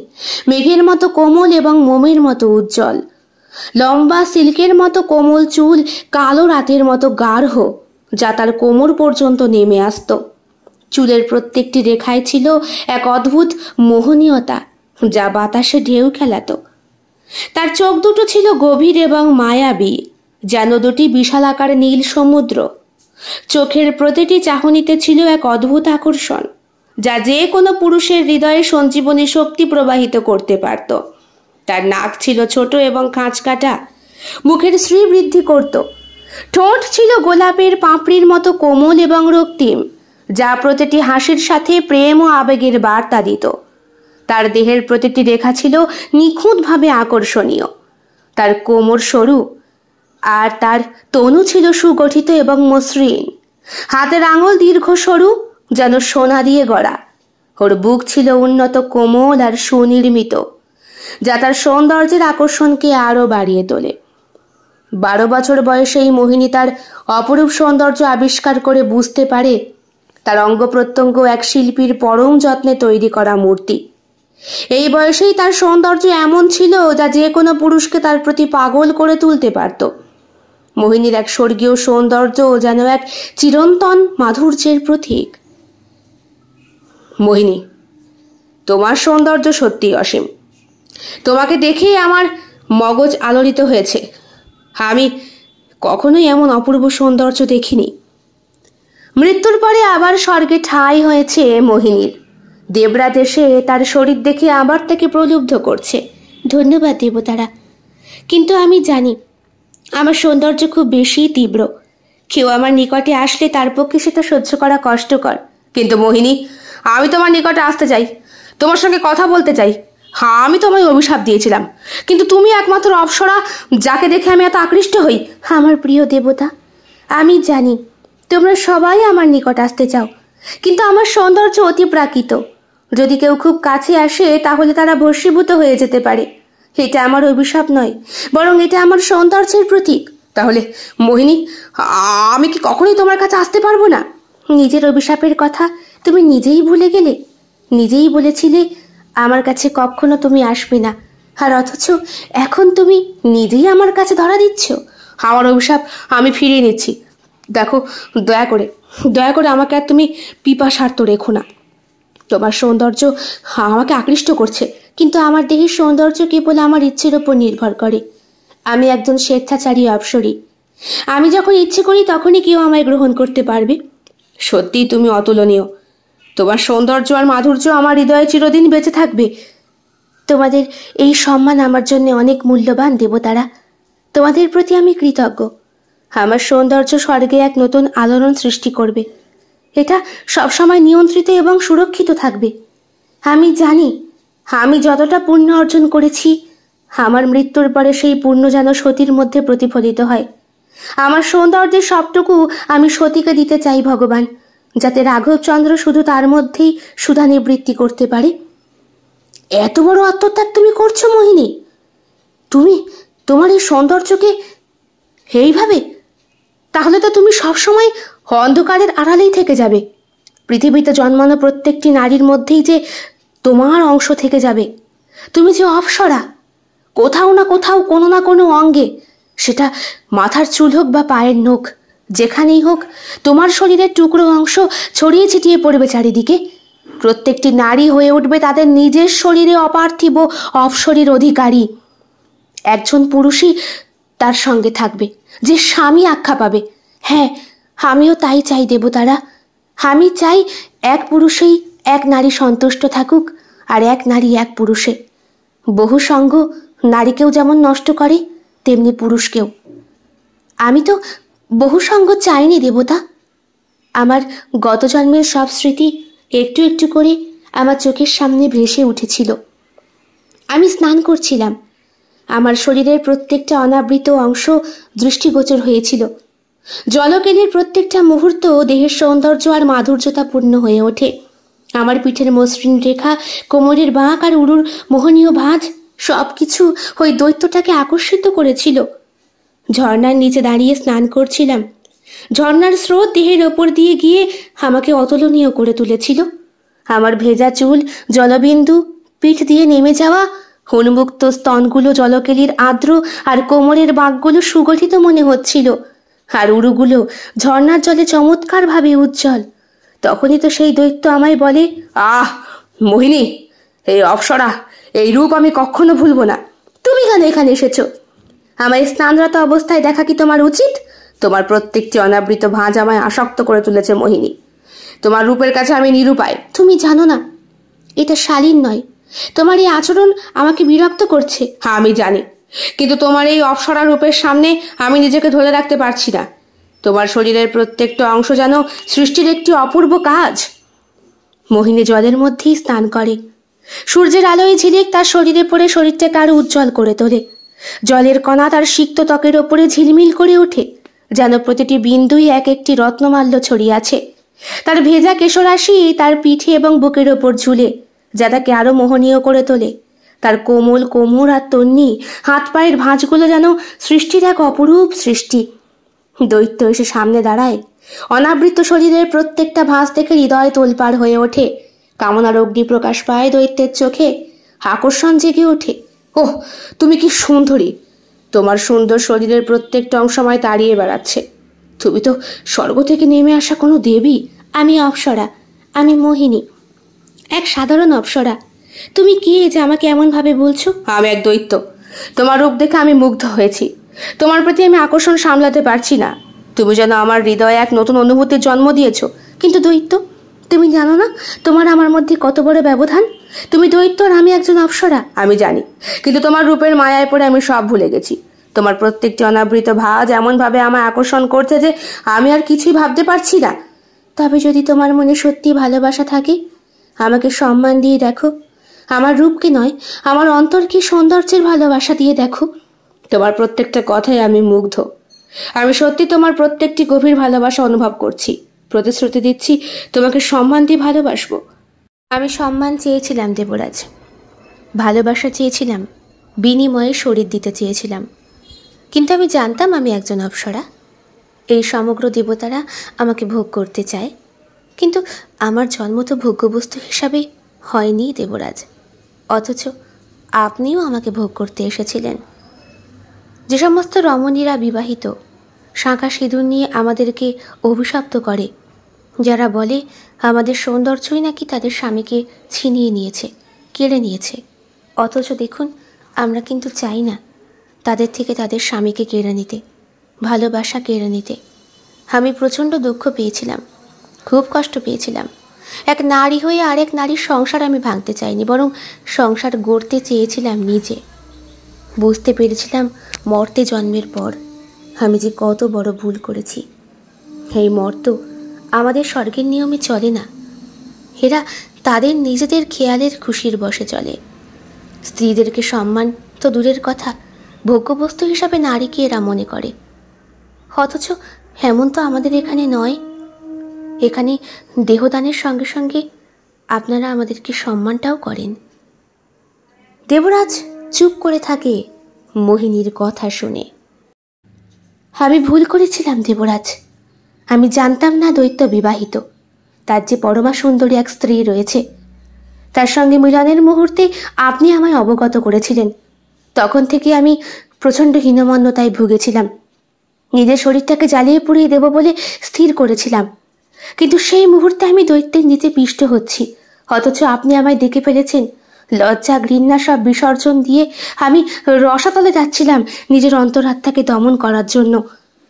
মেঘের মতো কোমল এবং মোমের মতো উজ্জ্বল। লম্বা সিল্কের মতো কোমল চুল কালো রাতের মতো গাঢ়, যা তার কোমর পর্যন্ত নেমে আসত। চুলের প্রত্যেকটি রেখায় ছিল এক অদ্ভুত মোহনীয়তা, যা বাতাসে ঢেউ খেলাত। তার চোখ দুটো ছিল গভীর এবং মায়াবী, যেন দুটি বিশালাকার নীল সমুদ্র। চোখের প্রতিটি চাহনিতে ছিল এক অদ্ভুত আকর্ষণ, যা যে কোনো পুরুষের হৃদয়ে সঞ্জীবনী শক্তি প্রবাহিত করতে পারত। তার নাক ছিল ছোট এবং খাঁচকাটা, মুখের শ্রীবৃদ্ধি করত। ঠোঁট ছিল গোলাপের পাপড়ির মতো কোমল এবং রক্তিম, যা প্রতিটি হাসির সাথে প্রেম ও আবেগের বার্তা দিত। তার দেহের প্রতিটি রেখা ছিল নিখুঁতভাবে আকর্ষণীয়। তার কোমর সরু আর তার তনু ছিল সুগঠিত এবং মসৃণ। হাতের আঙুল দীর্ঘ সরু, যেন সোনা দিয়ে গড়া। ওর বুক ছিল উন্নত কোমল আর সুনির্মিত, যা তার সৌন্দর্যের আকর্ষণকে আরো বাড়িয়ে তোলে। 12 বছর বয়সেই মোহিনী তার অপরূপ সৌন্দর্য আবিষ্কার করে বুঝতে পারে তার অঙ্গ প্রত্যঙ্গ এক শিল্পীর পরম যত্নে তৈরি করা মূর্তি। এই বয়সেই তার সৌন্দর্য এমন ছিল যা যে কোনো পুরুষকে তার প্রতি পাগল করে তুলতে পারত। মোহিনীর এক স্বর্গীয় সৌন্দর্য যেন এক চিরন্তন মাধুর্যের প্রতীক। মোহিনী, তোমার সৌন্দর্য সত্যিই অসীম। তোমাকে দেখেই আমার মগজ আলোড়িত হয়েছে। আমি কখনোই এমন অপূর্ব সৌন্দর্য দেখিনি। মৃত্যুর পরে আবার স্বর্গে ঠাঁই হয়েছে মোহিনীর। দেবরাত এসে তার শরীর দেখে আবার তাকে প্রলুব্ধ করছে। ধন্যবাদ দেবতারা, কিন্তু আমি জানি আমার সৌন্দর্য খুব বেশি তীব্র। কেউ আমার নিকটে আসলে তার পক্ষে সেটা সহ্য করা কষ্টকর। কিন্তু মোহিনী, আমি তোমার নিকটে আসতে চাই, তোমার সঙ্গে কথা বলতে চাই। হ্যাঁ, আমি তোমায় অভিশাপ দিয়েছিলাম, কিন্তু তুমি একমাত্র অপ্সরা যাকে দেখে আমি এত আকৃষ্ট হই। আমার প্রিয় দেবতা, আমি জানি তোমরা সবাই আমার নিকট আসতে চাও, কিন্তু আমার সৌন্দর্য অতি প্রাকৃত। যদি কেউ খুব কাছে আসে তাহলে তারা ভস্মীভূত হয়ে যেতে পারে। এটা আমার অভিশাপ নয়, বরং এটা আমার সৌন্দর্যের প্রতীক। তাহলে মোহিনী, আমি কি কখনোই তোমার কাছে আসতে পারবো না? নিজের অভিশাপের কথা তুমি নিজেই ভুলে গেলে। নিজেই বলেছিলে আমার কাছে কখনো তুমি আসবে না, আর অথচ এখন তুমি নিজেই আমার কাছে ধরা দিচ্ছ। আমার অভিশাপ আমি ফিরিয়ে নিচ্ছি। দেখো, দয়া করে আমাকে আর তুমি পিপাসার্ত রেখো না। তোমার সৌন্দর্য আমাকে আকৃষ্ট করছে। কিন্তু আমার দেহের সৌন্দর্য কেবল আমার ইচ্ছের ওপর নির্ভর করে। আমি একজন স্বেচ্ছাচারী অপ্সরী। আমি যখন ইচ্ছে করি তখনই কেউ আমায় গ্রহণ করতে পারবে। সত্যিই তুমি অতুলনীয়। তোমার সৌন্দর্য আর মাধুর্য আমার হৃদয়ে চিরদিন বেঁচে থাকবে। তোমাদের এই সম্মান আমার জন্য অনেক মূল্যবান দেবতারা। তোমাদের প্রতি আমি কৃতজ্ঞ। আমার সৌন্দর্য স্বর্গে এক নতুন আলোড়ন সৃষ্টি করবে। এটা সবসময় নিয়ন্ত্রিত এবং সুরক্ষিত থাকবে। আমি জানি আমি যতটা পুণ্য অর্জন করেছি, আমার মৃত্যুর পরে সেই পুণ্য যেন সতীর মধ্যে প্রতিফলিত হয়। আমার সৌন্দর্যের সবটুকু আমি সতীকে দিতে চাই ভগবান, যাতে রাঘবচন্দ্র শুধু তার মধ্যেই সুধা নিবৃত্তি করতে পারে। এত বড় আত্মত্যাগ তুমি করছো মোহিনী? তুমি তোমার এই সৌন্দর্যকে এইভাবে? তাহলে তো তুমি সবসময় অন্ধকারের আড়ালেই থেকে যাবে। পৃথিবীতে জন্মানো প্রত্যেকটি নারীর মধ্যেই যে তোমার অংশ থেকে যাবে। তুমি যে অপ্সরা, কোথাও না কোথাও, কোনো না কোনো অঙ্গে, সেটা মাথার চুল হোক বা পায়ের নখ, যেখানেই হোক, তোমার শরীরের টুকরো অংশ ছড়িয়ে ছিটিয়ে পড়বে চারিদিকে। প্রত্যেকটি নারী হয়ে উঠবে তাদের নিজের শরীরে অপার্থিব অপ্সরীর অধিকারী। একজন পুরুষই তার সঙ্গে থাকবে, যে স্বামী আখ্যা পাবে। হ্যাঁ, আমিও তাই চাই দেবতারা। আমি চাই এক পুরুষেই এক নারী সন্তুষ্ট থাকুক, আর এক নারী এক পুরুষে। বহু সঙ্গ নারীকেও যেমন নষ্ট করে, তেমনি পুরুষকেও। আমি তো বহু সঙ্গ চাইনি দেবতা। আমার গত জন্মের সব স্মৃতি একটু একটু করে আমার চোখের সামনে ভেসে উঠেছিল। আমি স্নান করছিলাম, আমার শরীরের প্রত্যেকটা অনাবৃত অংশ দৃষ্টিগোচর হয়েছিল। জলকেলির প্রত্যেকটা মুহূর্ত দেহের সৌন্দর্য আর মাধুর্যতাপূর্ণ হয়ে ওঠে। আমার পিঠের মসৃণ রেখা, কোমরের বাঁক আর উরুর মোহনীয় ভাঁজ, সবকিছু ওই দৈত্যটাকে আকর্ষিত করেছিল। ঝর্ণার নিচে দাঁড়িয়ে স্নান করছিলাম। ঝর্ণার স্রোত দেহের ওপর দিয়ে গিয়ে আমাকে অতুলনীয় করে তুলেছিল। আমার ভেজা চুল, জলবিন্দু, পিঠ দিয়ে নেমে যাওয়া উন্মুক্ত স্তনগুলো জলকেলির আর্দ্র, আর কোমরের বাঁকগুলো সুগঠিত মনে হচ্ছিল, আর উরুগুলো ঝর্ণার জলে চমৎকার ভাবে উজ্জ্বল। তখনই তো সেই দৈত্য আমায় বলে, আহ মোহিনী, এই অপ্সরা, এই রূপ আমি কখনো ভুলবো না। তুমি কেন এখানে এসেছো? আমায় স্নানরত অবস্থায় দেখা কি তোমার উচিত? তোমার প্রত্যেকটি অনাবৃত ভাঁজ আমায় আসক্ত করে তুলেছে মোহিনী। তোমার রূপের কাছে আমি নিরুপায়। তুমি জানো না, এটা শালীন নয়। তোমার এই আচরণ আমাকে বিরক্ত করছে। আমি জানি, কিন্তু তোমার এই অপ্সরা রূপের সামনে আমি নিজেকে ধরে রাখতে পারছি না। তোমার শরীরের প্রত্যেকটা অংশ যেন সৃষ্টির একটি অপূর্ব কাজ। মোহিনী জলের মধ্যেই স্নান করে। সূর্যের আলোয় ঝিলিক তার শরীরে পড়ে শরীরটাকে আরো উজ্জ্বল করে তোলে। জলের কণা তার সিক্ত ত্বকের ওপরে ঝিলমিল করে ওঠে, যেন প্রতিটি বিন্দুই এক একটি রত্নমাল্য ছড়িয়ে আছে। তার ভেজা কেশরাশি তার পিঠে এবং বুকের ওপর ঝুলে, যা তাকে আরো মোহনীয় করে তোলে। তার কোমল কোমর আর তন্নি, হাত পায়ের ভাঁজগুলো যেন সৃষ্টির এক অপরূপ সৃষ্টি। দৈত্য এসে সামনে দাঁড়ায়। অনাবৃত শরীরের প্রত্যেকটা ভাঁজ থেকে হৃদয় তোলপাড় হয়ে ওঠে। কামনার অগ্নি প্রকাশ পায় দৈত্যের চোখে। আকর্ষণ জেগে ওঠে। ওহ, তুমি কি সুন্দরী! তোমার সুন্দর শরীরের প্রত্যেকটা অংশ আমায় তাড়িয়ে বেড়াচ্ছে। তুমি তো স্বর্গ থেকে নেমে আসা কোনো দেবী। আমি অপ্সরা, আমি মোহিনী, এক সাধারণ অপ্সরা। তুমি কে যে আমাকে এমন ভাবে বলছো? আমি এক দৈত্য। তোমার রূপ দেখে আমি মুগ্ধ হয়েছি। তোমার প্রতি আমি আকর্ষণ সামলাতে পারছি না। তুমি যেন আমার হৃদয়ে এক নতুন অনুভূতির জন্ম দিয়েছো। কিন্তু দৈত্য, তুমি জানো না তোমার আমার মধ্যে কত বড় ব্যবধান? তুমি দৈত্য আর আমি একজন অপ্সরা। আমি জানি, কিন্তু তোমার রূপের মায়ায় পড়ে আমি সব ভুলে গেছি। তোমার প্রত্যেকটি অনাবৃত ভাঁজ এমন ভাবে আমায় আকর্ষণ করছে যে আমি আর কিছুই ভাবতে পারছি না। তবে যদি তোমার মনে সত্যি ভালোবাসা থাকে, আমাকে সম্মান দিয়ে দেখো। আমার রূপকে নয়, আমার অন্তরকে সৌন্দর্যের ভালোবাসা দিয়ে দেখো। তোমার প্রত্যেকটা কথায় আমি মুগ্ধ। আমি সত্যি তোমার প্রত্যেকটি গভীর ভালোবাসা অনুভব করছি। প্রতিশ্রুতি দিচ্ছি, তোমাকে সম্মান দিয়ে ভালোবাসবো। আমি সম্মান চেয়েছিলাম দেবরাজ, ভালোবাসা চেয়েছিলাম, বিনিময়ে শরীর দিতে চেয়েছিলাম, কিন্তু আমি জানতাম আমি একজন অপ্সরা। এই সমগ্র দেবতারা আমাকে ভোগ করতে চায়, কিন্তু আমার জন্ম তো ভোগ্যবস্তু হিসাবে হয়নি দেবরাজ। অথচ আপনিও আমাকে ভোগ করতে এসেছিলেন। যে সমস্ত রমণীরা বিবাহিত, শাঁখা সিঁদুর নিয়ে আমাদেরকে অভিশপ্ত করে, যারা বলে আমাদের সৌন্দর্যই নাকি তাদের স্বামীকে ছিনিয়ে নিয়েছে, কেড়ে নিয়েছে, অথচ দেখুন আমরা কিন্তু চাই না তাদের থেকে তাদের স্বামীকে কেড়ে নিতে, ভালোবাসা কেড়ে নিতে। আমি প্রচণ্ড দুঃখ পেয়েছিলাম, খুব কষ্ট পেয়েছিলাম। এক নারী হয়ে আরেক নারীর সংসার আমি ভাঙতে চাইনি, বরং সংসার গড়তে চেয়েছিলাম নিজে। বুঝতে পেরেছিলাম মর্তে জন্মের পর আমি যে কত বড় ভুল করেছি। এই মর্ত আমাদের স্বর্গের নিয়মে চলে না, এরা তাদের নিজেদের খেয়ালের খুশির বশে চলে। স্ত্রীদেরকে সম্মান তো দূরের কথা, ভোগ্যবস্তু হিসাবে নারীকে এরা মনে করে। অথচ এমন তো আমাদের এখানে নয়। এখানে দেহদানের সঙ্গে সঙ্গে আপনারা আমাদেরকে সম্মানটাও করেন। দেবরাজ চুপ করে থাকে মোহিনীর কথা শুনে। আমি ভুল করেছিলাম দেবরাজ, আমি জানতাম না দৈত্য বিবাহিত, তার যে পরমা সুন্দরী এক স্ত্রী রয়েছে। তার সঙ্গে মিলনের মুহূর্তে আপনি আমায় অবগত করেছিলেন। তখন থেকে আমি প্রচণ্ড হীনমন্যতায় ভুগেছিলাম। নিজের শরীরটাকে জ্বালিয়ে পুড়িয়ে দেব বলে স্থির করেছিলাম, কিন্তু সেই মুহূর্তে আমি দৈত্যের নিচে পিষ্ট হচ্ছি, অথচ আপনি আমায় দেখে ফেলেছেন। লজ্জা ঘৃণা সব বিসর্জন দিয়ে আমি রসাতলে যাচ্ছিলাম নিজের অন্তরাত্মাকে দমন করার জন্য।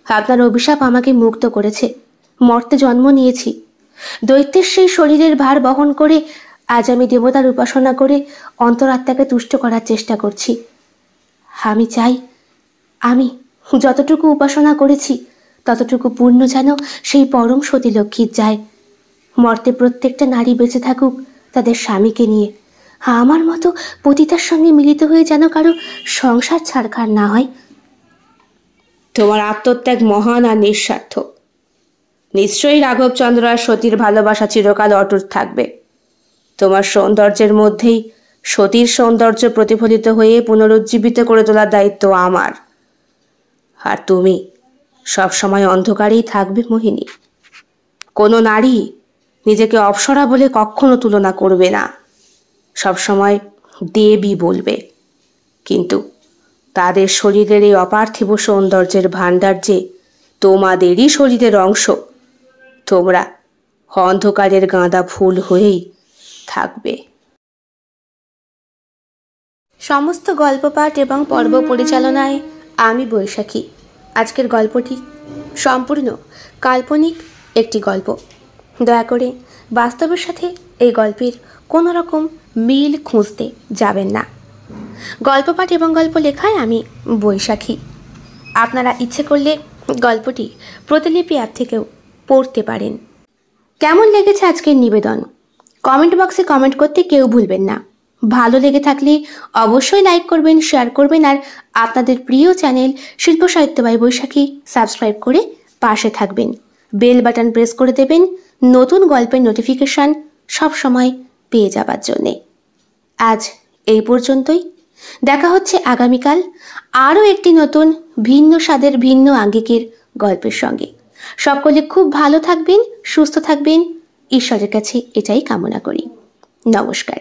আপনার অভিশাপ আমাকে মুক্ত করেছে, মর্তে জন্ম নিয়েছি। দৈত্যের সেই শরীরের ভার বহন করে আজ আমি দেবতার উপাসনা করে অন্তরাত্মাকে তুষ্ট করার চেষ্টা করছি। আমি চাই আমি যতটুকু উপাসনা করেছি ততটুকু পুণ্য যেন সেই পরম সতীলক্ষ্মীর যায়। মর্তে প্রত্যেকটা নারী বেঁচে থাকুক তাদের স্বামীকে নিয়ে, আমার মতো পতিতার সঙ্গে মিলিত হয়ে যেন কারো সংসার ছাড়খাড় না হয়। তোমার আত্মত্যাগ মহান আর নিঃস্বার্থ। নিশ্চয়ই রাঘবচন্দ্র আর সতীর ভালোবাসা চিরকাল অটুট থাকবে। তোমার সৌন্দর্যের মধ্যেই সতীর সৌন্দর্য প্রতিফলিত হয়ে পুনরুজ্জীবিত করে তোলার দায়িত্ব আমার। আর তুমি সবসময় অন্ধকারেই থাকবে মোহিনী। কোনো নারী নিজেকে অপ্সরা বলে কখনো তুলনা করবে না, সবসময় দেবী বলবে। কিন্তু তাদের শরীরের এই অপার্থিব সৌন্দর্যের ভাণ্ডার যে তোমাদেরই শরীরের অংশ। তোমরা অন্ধকারের গাঁদা ফুল হয়েই থাকবে। সমস্ত গল্প পাঠ এবং পর্ব পরিচালনায় আমি বৈশাখী। আজকের গল্পটি সম্পূর্ণ কাল্পনিক একটি গল্প। দয়া করে বাস্তবের সাথে এই গল্পের কোনো রকম মিল খুঁজতে যাবেন না। গল্প পাঠ এবং গল্প লেখায় আমি বৈশাখী। আপনারা ইচ্ছে করলে গল্পটি প্রতিলিপি অ্যাপ থেকেও পড়তে পারেন। কেমন লেগেছে আজকের নিবেদন? কমেন্ট বক্সে কমেন্ট করতে কেউ ভুলবেন না। ভালো লেগে থাকলে অবশ্যই লাইক করবেন, শেয়ার করবেন, আর আপনাদের প্রিয় চ্যানেল শিল্প সাহিত্য বাই বৈশাখী সাবস্ক্রাইব করে পাশে থাকবেন। বেল বাটন প্রেস করে দেবেন নতুন গল্পের নোটিফিকেশন সব সময় পেয়ে যাবার জন্যে। আজ এই পর্যন্তই। দেখা হচ্ছে আগামীকাল আরও একটি নতুন ভিন্ন স্বাদের ভিন্ন আঙ্গিকের গল্পের সঙ্গে। সকলে খুব ভালো থাকবেন, সুস্থ থাকবেন, ঈশ্বরের কাছে এটাই কামনা করি। নমস্কার।